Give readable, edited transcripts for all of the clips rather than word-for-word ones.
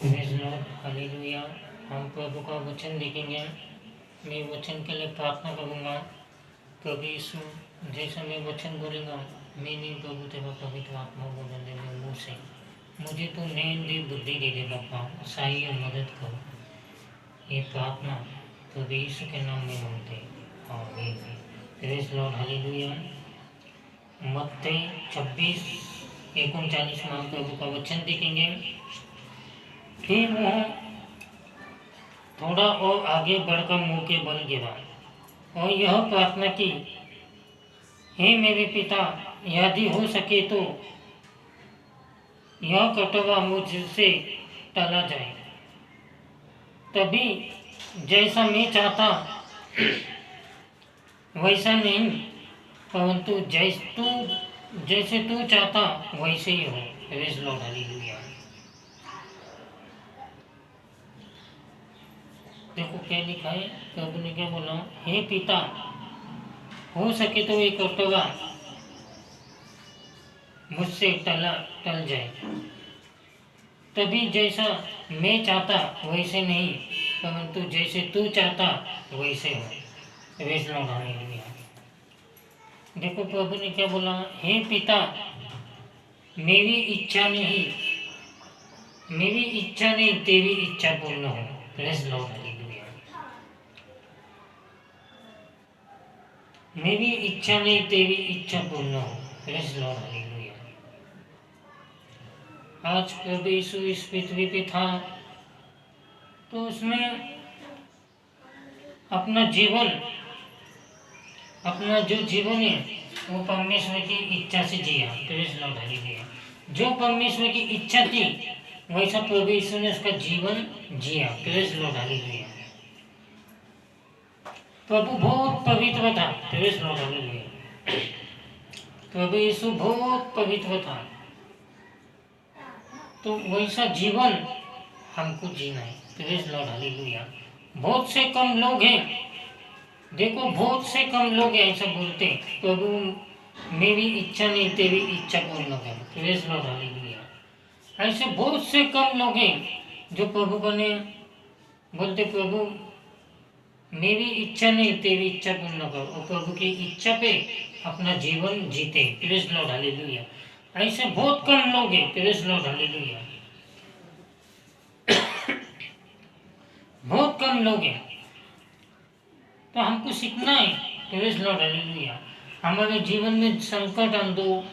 Praise Lord, hallelujah. हम प्रभु का वचन देखेंगे। मैं वचन के लिए प्रार्थना करूँगा। प्रभु यीशु, जैसा मैं वचन बोलूँगा, मैं नहीं प्रभु तेरा पवित्र आत्मा बोलने दे मेरे मुँह से। मुझे तो नैन दे, बुद्धि दे दे बापा, सहाय और मदद करो। ये प्रार्थना प्रभु यीशु के नाम में मांगते आमीन। Praise Lord, hallelujah. मत्ती 26:39 में हम प्रभु का वचन देखेंगे। फिर वह थोड़ा और आगे बढ़कर मुंह के बल गिरा और यह प्रार्थना की, हे मेरे पिता, यदि हो सके तो यह कटोरा मुझसे टला जाए, तभी जैसा मैं चाहता वैसा नहीं, परंतु जैसे तू चाहता वैसे ही हो। Praise Lord, hallelujah. देखो क्या लिखा है, प्रभु ने क्या बोला, हे पिता, हो सके तो एक कटोरा मुझसे टल जाए, तभी जैसा मैं चाहता वैसे नहीं, परंतु जैसे तू चाहता वैसे हो। Praise Lord, hallelujah. देखो प्रभु ने क्या बोला, हे पिता, मेरी इच्छा नहीं तेरी इच्छा पूर्ण हो। Praise Lord, hallelujah. मेरी इच्छा नहीं तेरी इच्छा पूर्ण हो। Praise Lord, hallelujah. आज प्रभु यीशु इस पृथ्वी पे था तो उसने अपना जो जीवन है वो परमेश्वर की इच्छा से जिया। Praise Lord, hallelujah. जो परमेश्वर की इच्छा थी वैसा प्रभु यीशु ने उसका जीवन जिया। Praise Lord, hallelujah. प्रभु बहुत पवित्र था। Praise Lord, hallelujah. प्रभु यीशु बहुत पवित्र था, तो वैसा जीवन हमको जीना है। Praise Lord, hallelujah. बहुत से कम लोग हैं, देखो बहुत से कम लोग ऐसा बोलते, प्रभु मेरी इच्छा नहीं तेरी इच्छा पूर्ण कर। Praise Lord, hallelujah. ऐसे बहुत से कम लोग हैं जो प्रभु को ने बोलते, प्रभु मेरी इच्छा नहीं तेरी इच्छा पूर्ण कर, और प्रभु की इच्छा पे अपना जीवन जीते। Praise Lord, hallelujah. ऐसे बहुत कम लोग हैं। Praise Lord, hallelujah. बहुत कम लोग हैं, तो हमको सीखना है। Praise Lord, hallelujah. हमारे जीवन में संकट आन दो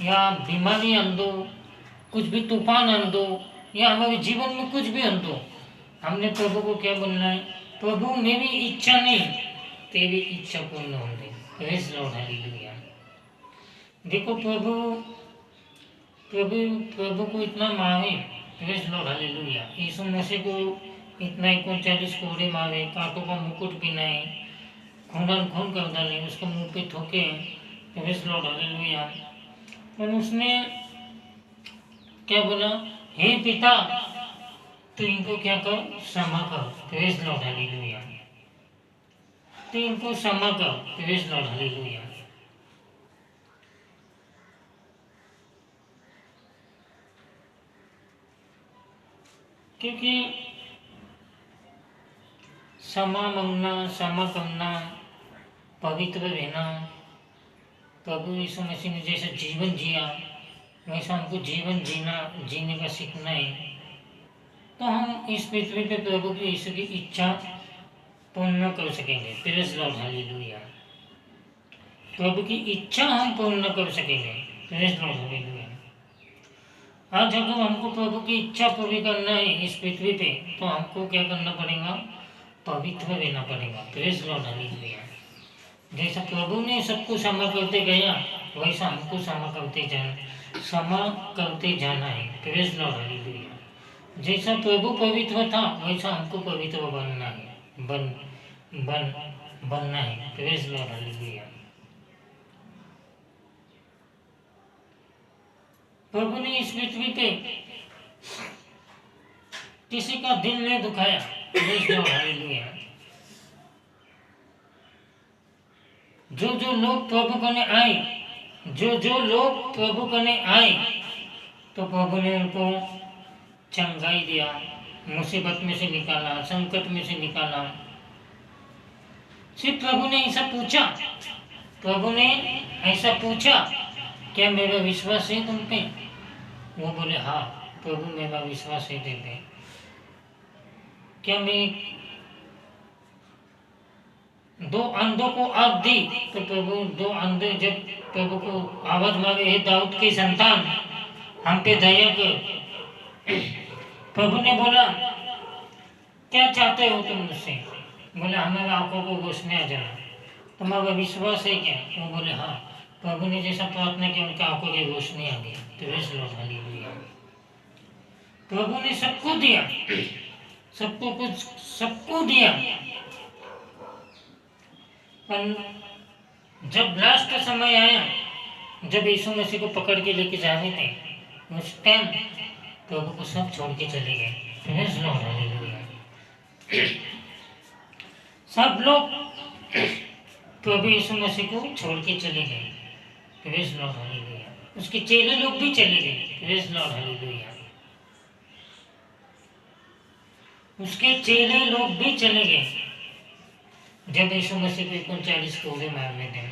या बीमारी आन दो, कुछ भी तूफान आन दो, या हमारे जीवन में कुछ भी आन दो, हमने प्रभु को क्या बोलना है, प्रभु मेरी इच्छा नहीं तेरी इच्छा पूर्ण हो दे। Praise Lord, hallelujah. देखो प्रभु को इतना मारे। Praise Lord, hallelujah. Yeshu Masih को इतना 39 कोड़े मारे, कांटों का मुकुट पहनाए, खून कर डाले, उसके मुंह पे ठोके। Praise Lord, hallelujah. और उसने क्या बोला, हे पिता, तो इनको क्या कर, क्षमा कर। Praise Lord, hallelujah. तो इनको क्षमा कर। Praise Lord, hallelujah. क्योंकि क्षमा मांगना, क्षमा करना, पवित्र रहना, प्रभु यीशु मसीह ने जैसा जीवन जिया वैसा हमको जीवन जीने का सीखना है, तो हम इस पृथ्वी पे प्रभु की यीशु की इच्छा पूर्ण कर सकेंगे। Praise Lord, hallelujah. प्रभु की इच्छा हम पूर्ण कर सकेंगे। Praise Lord, hallelujah. आज अगर हमको प्रभु की इच्छा पूरी करना है इस पृथ्वी पे, तो हमको क्या करना पड़ेगा, पवित्र रहना पड़ेगा। Praise Lord, hallelujah. जैसा प्रभु ने सबको क्षमा करते गया वैसा हमको क्षमा करते जाना है। Praise Lord, hallelujah. जैसा प्रभु पवित्र था वैसा हमको पवित्र बनना है। Praise Lord, hallelujah. प्रभु ने इस पृथ्वी पे किसी का दिल नहीं दुखाया। Praise Lord, hallelujah. जो लोग प्रभु करने आए, जो लोग प्रभु करने आए, तो प्रभु ने उनको चंगाई दिया, मुसीबत में से निकाला, संकट में से निकाला। सिर्फ प्रभु ने ऐसा पूछा, प्रभु ने ऐसा पूछा, क्या मेरा विश्वास है तुम पे? वो बोले हाँ प्रभु मेरा विश्वास है तुम पे। क्या मैं दो अंधों को आग दी तो प्रभु दो अंधे जब प्रभु को आवाज मारे, हे दाऊद की संतान हम पे दया कर। प्रभु ने बोला क्या चाहते हो तुम मुझसे? बोले हमारे आंखों को रोशनी आ जाए। तुम्हारा विश्वास है क्या? वो बोले हाँ। प्रभु ने जैसा प्रार्थना किया उनकी आंखों की रोशनी आ गई। Praise Lord, hallelujah. प्रभु ने सबको दिया, सबको कुछ सबको दिया, पर जब लास्ट का समय आया, जब यीशु मसीह को पकड़ के लेके जा रहे थे, उस टाइम प्रभु को सब छोड़ के चले गए। Praise Lord, hallelujah. सब लोग प्रभु यीशु मसीह को छोड़ के चले गए। Praise Lord, hallelujah. उसके चेले लोग भी चले गए। Praise Lord, hallelujah. उसके चेले लोग भी चले गए। जब यीशु मसीह को 39 कोड़े मार रहे थे,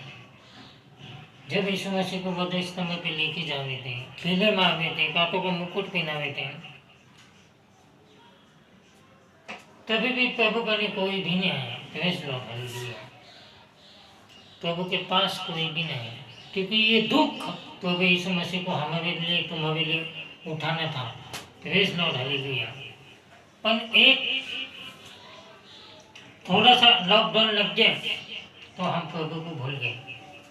जब यीशु मसीह को वध स्तंभ पे लेके जा रहे थे, खीले मार रहे थे, कांटों का मुकुट पहना रहे थे, तभी भी प्रभु का कोई भी नहीं आया। Praise Lord, hallelujah. प्रभु के पास कोई भी नहीं, क्योंकि ये दुख प्रभु यीशु मसीह को हमारे लिए तुम्हारे लिए उठाना था। Praise Lord, hallelujah. पर एक थोड़ा सा लॉकडाउन लग गया तो हम प्रभु को भूल गए।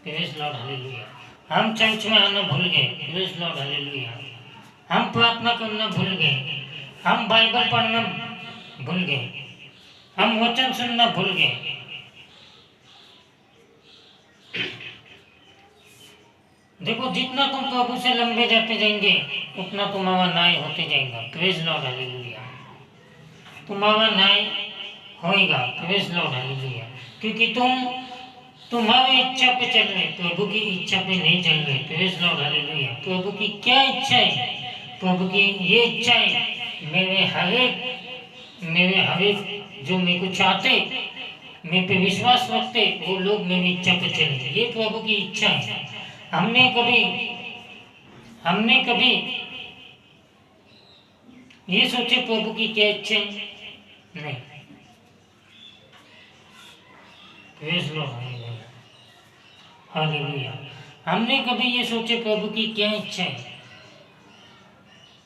Praise Lord, hallelujah. हम चर्च में आना भूल गए। Praise Lord, hallelujah. हम प्रार्थना करना भूल गए, हम बाइबल पढ़ना भूल गए, हम वचन सुनना भूल गए। देखो जितना तुम प्रभु से लंबे जाते जाएंगे उतना तुम्हारा न्याय होते जाएगा। Praise Lord, hallelujah. तुम्हारा न्याय होएगा। Praise Lord, hallelujah. क्योंकि तुम्हारी इच्छा पे चल रहे, प्रभु की इच्छा पे नहीं चल रहे। Praise Lord, hallelujah. प्रभु की क्या इच्छा है? प्रभु की ये इच्छा है, मेरे हरेक जो मेरे को चाहते, मेरे पे विश्वास रखते, वो लोग मेरी इच्छा पे चले। ये प्रभु की इच्छा है। हमने कभी ये सोचे प्रभु की क्या इच्छा है? नहीं। Praise Lord, hallelujah. हमने कभी ये सोचे प्रभु की क्या इच्छा है?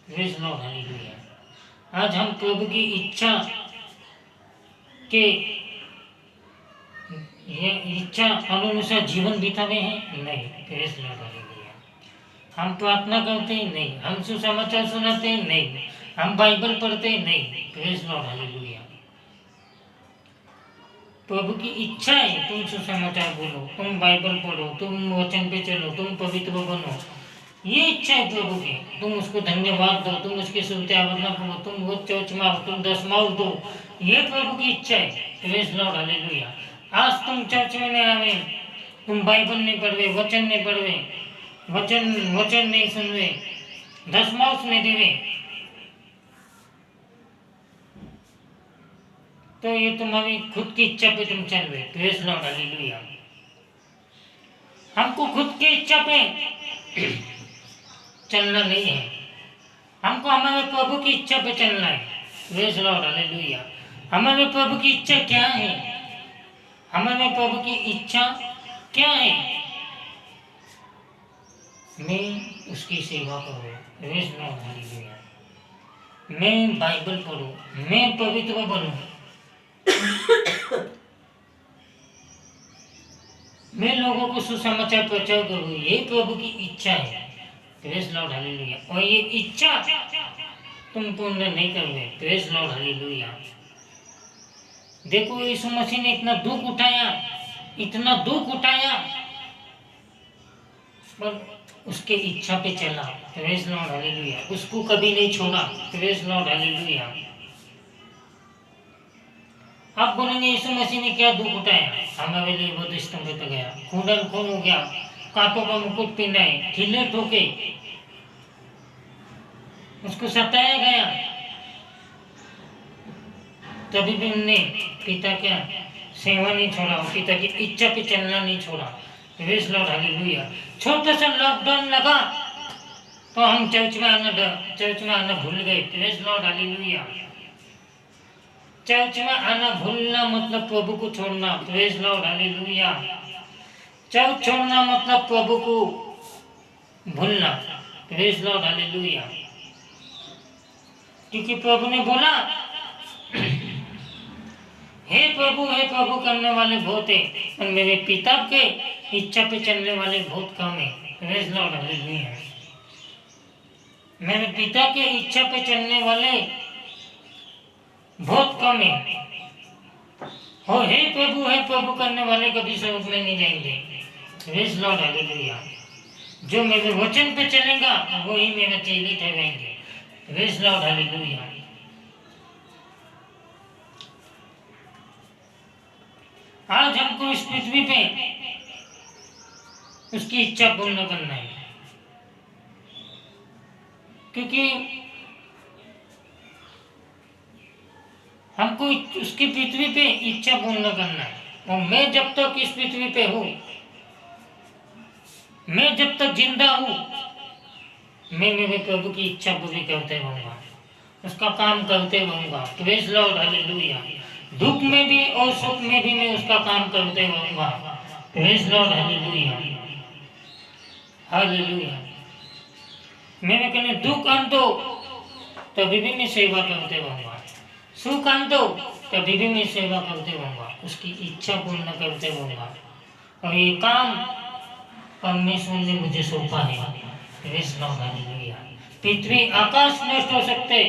Praise Lord, hallelujah. आज हम प्रभु की इच्छा के ये इच्छा अनुसार जीवन बितावे हैं? नहीं। Praise Lord, hallelujah. हम प्रार्थना करते हैं? नहीं। हम सुसमाचार सुनाते हैं? नहीं। हम बाइबल पढ़ते हैं? नहीं। Praise Lord, hallelujah. प्रभु की इच्छा है तुम सुसमाचार बोलो, तुम बाइबल पढ़ो, तुम वचन पे चलो, तुम पवित्र बनो। ये इच्छा है प्रभु की। तुम उसको धन्यवाद दो, तुम उसकी स्तुति आराधना करो, तुम वो चर्च में आओ, तुम दशमाओ दो। ये प्रभु की इच्छा है। Praise Lord, hallelujah. आज तुम चर्च में नहीं आवे, तुम बाइबल नहीं पढ़वे, वचन नहीं पढ़वे, वचन नहीं सुनवे, दशमांश नहीं देवे, तो ये तुम्हारी खुद की इच्छा पे तुम चल रहे। Praise Lord, hallelujah. हमको खुद की इच्छा पे चलना नहीं है, हमको हमारे प्रभु की इच्छा पे चलना है। Praise Lord, hallelujah. हमारे प्रभु की इच्छा क्या है? हमारे प्रभु की इच्छा क्या है? मैं उसकी सेवा करूँ। Praise Lord, hallelujah. मैं बाइबल पढ़ूँ, मैं पवित्र बनूँ, मैं लोगों को सुसमाचार प्रचार करूँ। ये प्रभु की इच्छा है। Praise Lord, hallelujah. और ये इच्छा तुम पूर्ण नहीं करोगे। Praise Lord, hallelujah. देखो यीशु मसीह ने इतना दुख उठाया, इतना दुख उठाया, पर उसके इच्छा पे चला। Praise Lord, hallelujah. उसको कभी नहीं छोड़ा। Praise Lord, hallelujah. आप बोलेंगे यीशु मसीह ने क्या दुख उठाया? हमारे लिए वो स्तंभ पे गया, खून हो गया, कांटों का मुकुट पहनाए, खिल्ले ठोके, उसको सताया गया, तभी भी उनने पिता का सेवा नहीं छोड़ा, पिता की इच्छा पे चलना नहीं छोड़ा। Praise Lord, hallelujah. छोटा सा लॉकडाउन लगा तो हम चर्च में आना भूल गए। Praise Lord, hallelujah. चर्च में आना भूलना मतलब प्रभु को छोड़ना। Praise Lord, hallelujah. चर्च छोड़ना मतलब प्रभु को भूलना। Praise Lord, hallelujah. क्योंकि प्रभु ने बोला हे प्रभु करने वाले बहुत है, और मेरे पिता के इच्छा पे चलने वाले बहुत कम है। Praise Lord, hallelujah. मेरे पिता के इच्छा पे चलने वाले बहुत कम है। और हे प्रभु करने वाले कभी स्वर्ग में नहीं जाएंगे। Praise Lord, hallelujah. जो मेरे वचन पे चलेगा वही मेरे चेले ठहरेंगे। Praise Lord, hallelujah. आज हमको इस पृथ्वी पे उसकी इच्छा पूर्ण करना है, क्योंकि हमको उसकी पृथ्वी पे इच्छा पूर्ण करना है। और मैं जब तक इस पृथ्वी पे हूँ, मैं जब तक जिंदा हूँ, मैं मेरे प्रभु की इच्छा पूरी करते रहूंगा, उसका काम करते रहूंगा। Praise Lord, hallelujah. दुख में भी और सुख में भी मैं उसका काम करते रहूंगा। Praise Lord, hallelujah, hallelujah. मैंने कहने दुख आन दो तभी भी मैं सेवा करते रहूंगा, सुख आन दो तभी भी मैं सेवा करते रहूंगा, उसकी इच्छा पूर्ण करते रहूंगा। और ये काम परमेश्वर ने मुझे सौंपा है। Praise Lord, hallelujah. पृथ्वी आकाश नष्ट हो सकते,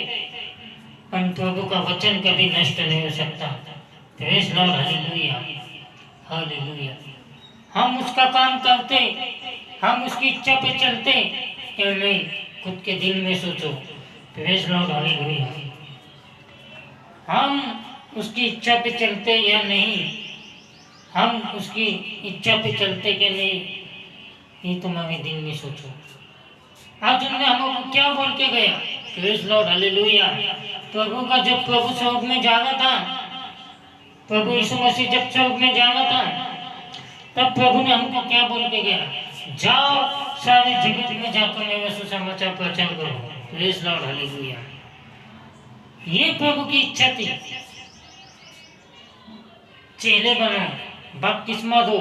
पर प्रभु का वचन कभी नष्ट नहीं हो सकता। Praise Lord, hallelujah, hallelujah. हम उसका काम करते, हम उसकी इच्छा पे चलते या नहीं, खुद के दिल में सोचो। Praise Lord, hallelujah. हम उसकी इच्छा पे चलते या नहीं, हम उसकी इच्छा पे चलते कि नहीं, ये तुम्हारे दिल में सोचो। आज उन्होंने हमको क्या बोल के गया? Praise Lord, hallelujah. प्रभु का जब प्रभु स्वर्ग में जाना था, प्रभु यीशु मसीह जब स्वर्ग में जाना था, तब प्रभु ने हमको क्या बोल के गया? जाओ सारे जगत में जाकर मेरा सुसमाचार प्रचार करो। Praise Lord, hallelujah. ये प्रभु की इच्छा थी। चेले बनो, बपतिस्मा दो,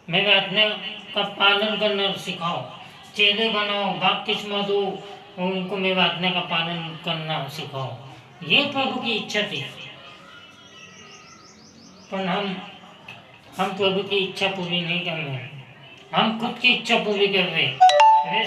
मेरे आज्ञा का पालन करना सिखाओ। चेले बनाओ, बपतिस्मा दो, उनको मेरे आज्ञा का पालन करना सिखाओ। ये प्रभु की इच्छा थी। पर हम प्रभु की इच्छा पूरी नहीं कर रहे, हम खुद की इच्छा पूरी कर रहे।